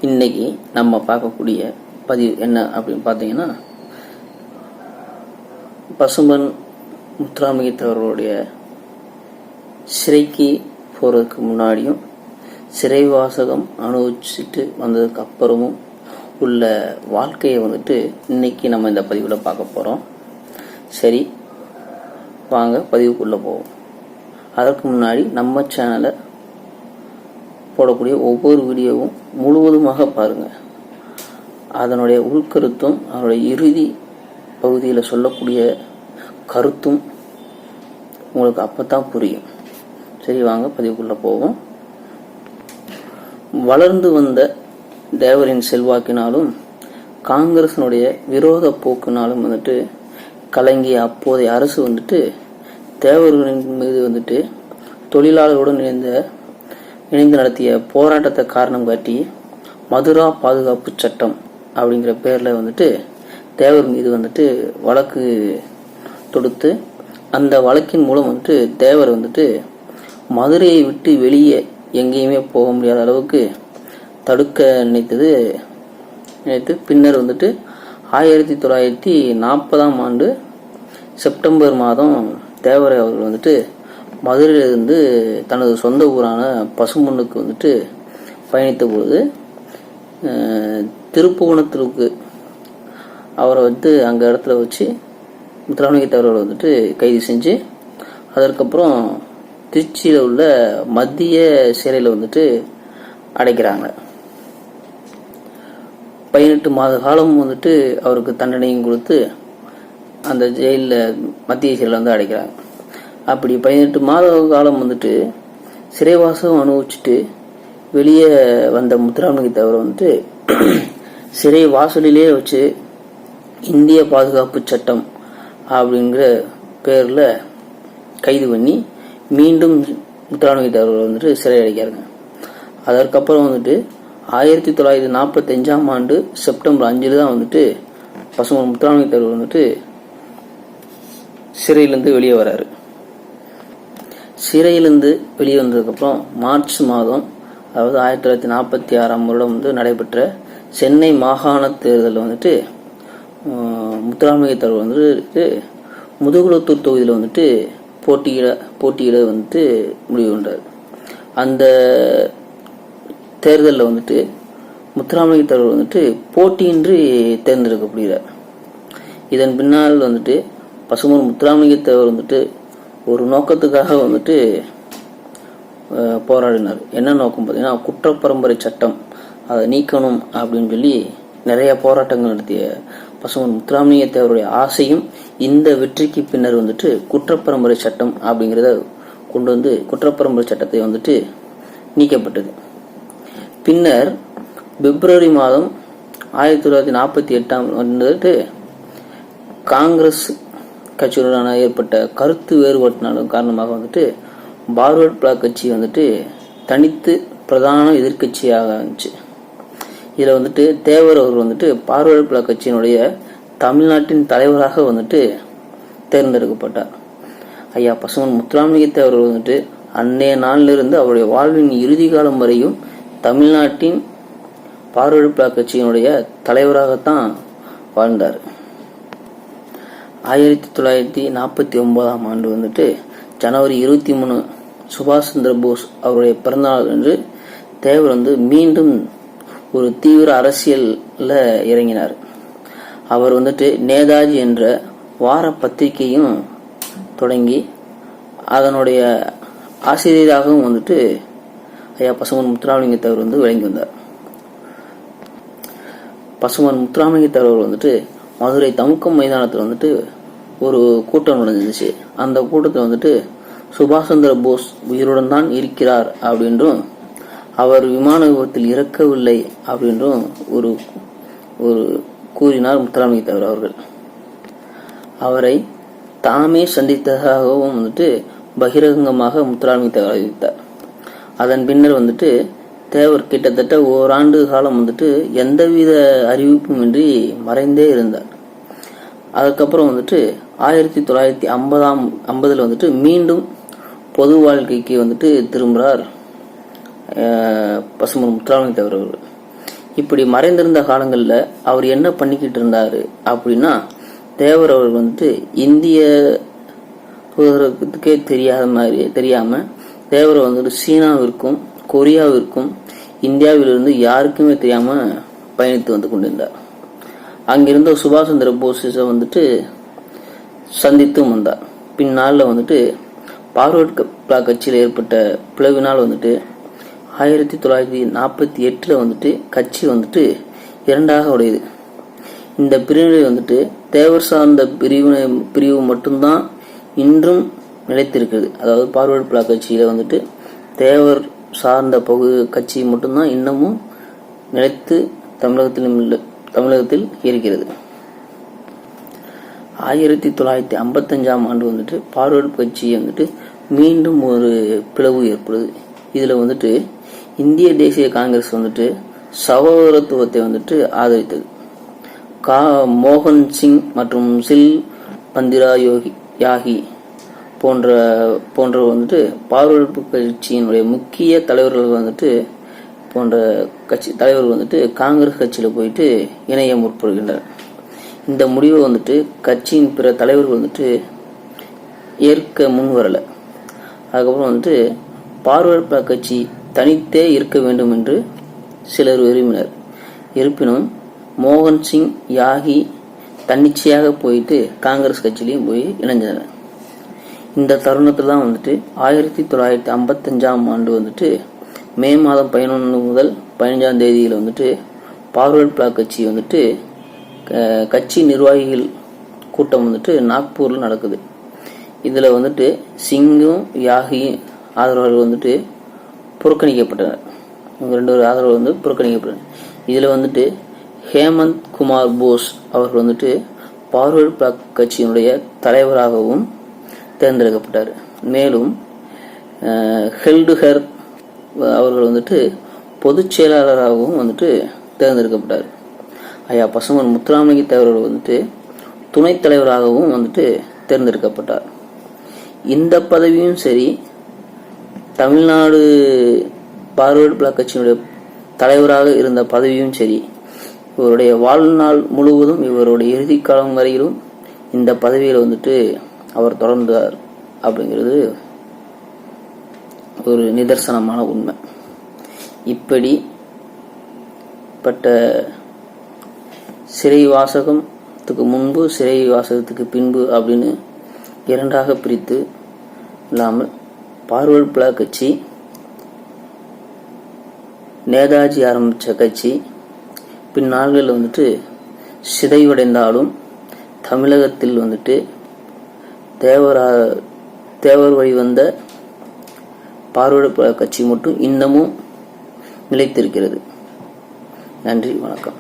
இன்னைக்கு நம்ம பார்க்கக்கூடிய பதிவு என்ன அப்படின்னு பார்த்தீங்கன்னா, பசும்பொன் முத்துராமலிங்கத்தேவருடைய சிறைக்கு போகிறதுக்கு முன்னாடியும் சிறைவாசகம் அனுபவிச்சுட்டு வந்ததுக்கு அப்புறமும் உள்ள வாழ்க்கையை இன்னைக்கு நம்ம இந்த பதிவில் பார்க்க போகிறோம். சரி, வாங்க பதிவுக்குள்ளே போவோம். அதற்கு முன்னாடி நம்ம சேனலை போடக்கூடிய ஒவ்வொரு வீடியோவும் முழுவதுமாக பாருங்கள். அதனுடைய உள்கருத்தும் அதனுடைய இறுதி பகுதியில் சொல்லக்கூடிய கருத்தும் உங்களுக்கு அப்போத்தான் புரியும். சரி, வாங்க பதிவுக்குள்ளே போவோம். வளர்ந்து வந்த தேவரின் செல்வாக்கினாலும் காங்கிரசினுடைய விரோத போக்கினாலும் கலங்கிய அப்போதைய அரசு தேவர்களின் மீது தொழிலாளர்களுடன் இணைந்து நடத்திய போராட்டத்தை காரணம் காட்டி மதுரா பாதுகாப்பு சட்டம் அப்படிங்கிற பேரில் தேவர் மீது வழக்கு தொடுத்து அந்த வழக்கின் மூலம் தேவர் மதுரையை விட்டு வெளியே எங்கேயுமே போக முடியாத அளவுக்கு தடுக்க நினைத்து பின்னர் 1940ஆம் ஆண்டு செப்டம்பர் மாதம் தேவரை அவர்கள் மதுரையிலிருந்து தனது சொந்த ஊரான பசும்பொன்னுக்கு பயணித்த பொழுது திருப்புவனத்திற்கு அவரை அங்க இடத்துல வச்சு முத்துராமலிங்கத்தேவரை கைது செஞ்சு அதற்கப்புறம் திருச்சியில் உள்ள மத்திய சிறையில் அடைக்கிறாங்க. 18 மாத காலம் அவருக்கு தண்டனையும் கொடுத்து அந்த ஜெயிலில் மத்திய சிறையில் அடைக்கிறாங்க. அப்படி 18 மாத காலம் சிறைவாசம் அனுபவிச்சுட்டு வெளியே வந்த முத்துராமலிங்கத்தேவரை சிறை வாசலிலே வச்சு இந்திய பாதுகாப்பு சட்டம் அப்படிங்கிற பேரில் கைது பண்ணி மீண்டும் முத்துராமலிங்கத்தேவரை சிறை அடைக்கிறாங்க. அதற்கப்புறம் 1945ஆம் ஆண்டு செப்டம்பர் 5 தான் பசும்பொன் முத்துராமலிங்கத்தேவர் சிறையிலிருந்து வெளியே வராரு. சிறையிலிருந்து வெளியே வந்ததுக்கப்புறம் மார்ச் மாதம், அதாவது 1946ஆம் வருடம் நடைபெற்ற சென்னை மாகாண தேர்தலில் முத்துராமலிங்கத்தேவர் முதுகுளத்தூர் தொகுதியில் போட்டியிட முடிவு கொண்டார். அந்த தேர்தலில் முத்துராமலிங்கத்தேவர் போட்டியின்றி தேர்ந்தெடுக்கப்படுகிறார். இதன் பின்னால் பசும்பொன் முத்துராமலிங்கத்தேவர் ஒரு நோக்கத்துக்காக போராடினார். என்ன நோக்கம் பார்த்தீங்கன்னா, குற்றப்பரம்பரை சட்டம் அதை நீக்கணும் அப்படின்னு சொல்லி நிறைய போராட்டங்கள் நடத்திய பசும்பொன் முத்துராமலிங்கத்தேவருடைய ஆசையும் இந்த வெற்றிக்கு பின்னர் குற்றப்பரம்பரை சட்டம் அப்படிங்கிறத கொண்டு குற்றப்பரம்பரை சட்டத்தை நீக்கப்பட்டது. பின்னர் பிப்ரவரி மாதம் 1948ஆம் ஆண்டு காங்கிரஸ் கட்சியுடனான ஏற்பட்ட கருத்து வேறுபாட்டினாலும் காரணமாக பார்வர்ட் பிளாக் கட்சி தனித்து பிரதான எதிர்கட்சியாக இருந்துச்சு. இதில் தேவர் அவர் பார்வர்ட் பிளாக் கட்சியினுடைய தமிழ்நாட்டின் தலைவராக தேர்ந்தெடுக்கப்பட்டார். ஐயா பசும்பொன் முத்துராமலிங்கத்தேவர் அன்னைய நாளிலிருந்து அவருடைய வாழ்வின் இறுதி காலம் வரையும் தமிழ்நாட்டின் பார்வர்ட் பிளாக் கட்சியினுடைய தலைவராகத்தான் வாழ்ந்தார். 1949ஆம் ஆண்டு ஜனவரி 23 சுபாஷ் சந்திர போஸ் அவருடைய பிறந்தநாள் என்று தேவர் மீண்டும் ஒரு தீவிர அரசியல்ல இறங்கினார். அவர் நேதாஜி என்ற வார பத்திரிகையும் தொடங்கி அதனுடைய ஆசிரியராகவும் ஐயா பசும்பொன் முத்துராமலிங்கத்தேவர் விளங்கி வந்தார். பசும்பொன் முத்துராமலிங்கத்தேவர் மதுரை தமுக்கம் மைதானத்தில் ஒரு கூட்டம் நடந்துச்சு. அந்த கூட்டத்தில் சுபாஷ் சந்திர போஸ் உயிருடன் தான் இருக்கிறார் அப்படின்றும் அவர் விமான விபத்தில் இறக்கவில்லை அப்படின்றும் ஒரு கூறினார் முத்துராமலிங்கத்தேவர் அவர்கள். அவரை தாமே சந்தித்ததாகவும் பகிரங்கமாக முத்துராமலிங்கத்தேவர் அறிவித்தார். அதன் பின்னர் தேவர் கிட்டத்தட்ட ஓராண்டு காலம் எந்தவித அறிவிப்பும் இன்றி மறைந்தே இருந்தார். அதுக்கப்புறம் 1950 மீண்டும் பொது வாழ்க்கைக்கு திரும்புகிறார் பசும்பொன் முத்துராமலிங்கத்தேவர் அவர்கள். இப்படி மறைந்திருந்த காலங்களில் அவர் என்ன பண்ணிக்கிட்டு இருந்தாரு அப்படின்னா, தேவர் அவர்கள் வந்துட்டு இந்திய தூதரகத்துக்கே தெரியாம தேவர் வந்துட்டு சீனாவிற்கும் கொரியாவிற்கும் இந்தியாவிலிருந்து யாருக்குமே தெரியாம பயணித்து வந்து கொண்டிருந்தார். அங்கிருந்த சுபாஷ் சந்திர போஸை வந்துட்டு சந்தித்தும் வந்தார். பின்னாளில் வந்துட்டு பார்வர்ட் பிளாக் கட்சியில் ஏற்பட்ட பிளவினால் வந்துட்டு 1948 வந்துட்டு கட்சி வந்துட்டு இரண்டாக உடையது. இந்த பிரிவினை வந்துட்டு தேவர் சார்ந்த பிரிவு மட்டும்தான் இன்றும் நிலைத்திருக்கிறது. அதாவது பார்வர்ட் பிளாக் கட்சியில வந்துட்டு தேவர் சார்ந்த கட்சி மட்டும்தான் இன்னமும் நிலைத்து தமிழகத்தில் இருக்கிறது. 1955 ஆண்டு வந்துட்டு பார்வர்ட் கட்சி வந்துட்டு மீண்டும் ஒரு பிளவு ஏற்படுது. இதுல வந்துட்டு இந்திய தேசிய காங்கிரஸ் வந்துட்டு சகோதரத்துவத்தை வந்துட்டு ஆதரித்தது. மோகன் சிங் மற்றும் சில் பந்திரா யாகி போன்ற வந்துட்டு பார்வர்ட் கட்சியினுடைய முக்கிய தலைவர்கள் வந்துட்டு போன்ற கட்சி தலைவர்கள் வந்துட்டு காங்கிரஸ் கட்சியில போயிட்டு இணைய முற்படுகின்றனர். இந்த முடிவை வந்துட்டு கட்சியின் பிற தலைவர்கள் வந்துட்டு ஏற்க முன் வரல. அதுக்கப்புறம் வந்துட்டு பார்வர்ட் பிளாக் கட்சி தனித்தே இருக்க வேண்டும் என்று சிலர் விரும்பினர். இருப்பினும் மோகன் சிங் யாகி தன்னிச்சையாக போயிட்டு காங்கிரஸ் கட்சியிலையும் போய் இணைஞ்சனர். இந்த தருணத்தில் தான் வந்துட்டு 1955 ஆண்டு வந்துட்டு மே மாதம் 11 முதல் 15 தேதியில் வந்துட்டு பார்வர்ட் பிளாக் கட்சி வந்துட்டு கட்சி நிர்வாகிகள் கூட்டம் வந்துட்டு நாக்பூரில் நடக்குது. இதுல வந்துட்டு சிங்கும் யாகி ஆதரவாளர்கள் வந்துட்டு புறக்கணிக்கப்பட்டனர். இவங்க 2 ஆதரவு வந்து புறக்கணிக்கப்பட்டனர். இதுல வந்துட்டு ஹேமந்த் குமார் போஸ் அவர்கள் வந்துட்டு பார்வர்ட் பிளாக் கட்சியினுடைய தலைவராகவும் தேர்ந்தெடுக்கப்பட்டார். மேலும் ஹெல்டுஹர் அவர்கள் வந்துட்டு பொதுச் செயலாளராகவும் வந்துட்டு தேர்ந்தெடுக்கப்பட்டார். ஐயா பசுமன் முத்துராமலிங்க தேவர் வந்துட்டு துணைத் தலைவராகவும் வந்துட்டு தேர்ந்தெடுக்கப்பட்டார். இந்த பதவியும் சரி, தமிழ்நாடு பார்வர்ட் பிளாக் கட்சியினுடைய தலைவராக இருந்த பதவியும் சரி, இவருடைய வாழ்நாள் முழுவதும் இவருடைய இறுதி காலம் வரையிலும் இந்த பதவியில் வந்துட்டு அவர் தொடர்ந்தார் அப்படிங்கிறது ஒரு நிதர்சனமான உண்மை. இப்படிப்பட்ட சிறை வாசகத்துக்கு முன்பு சிறை வாசகத்துக்கு பின்பு அப்படின்னு இரண்டாக பிரித்து இல்லாமல் பார்வர்ட் பிளாக் கட்சி நேதாஜி ஆரம்பித்த கட்சி பின்னாள்களில் வந்துட்டு சிதைவடைந்தாலும் தமிழகத்தில் வந்துட்டு தேவர் வழி வந்த பார்வர்ட் பிளாக் கட்சி மட்டும் இன்னமும் நிலைத்திருக்கிறது. நன்றி, வணக்கம்.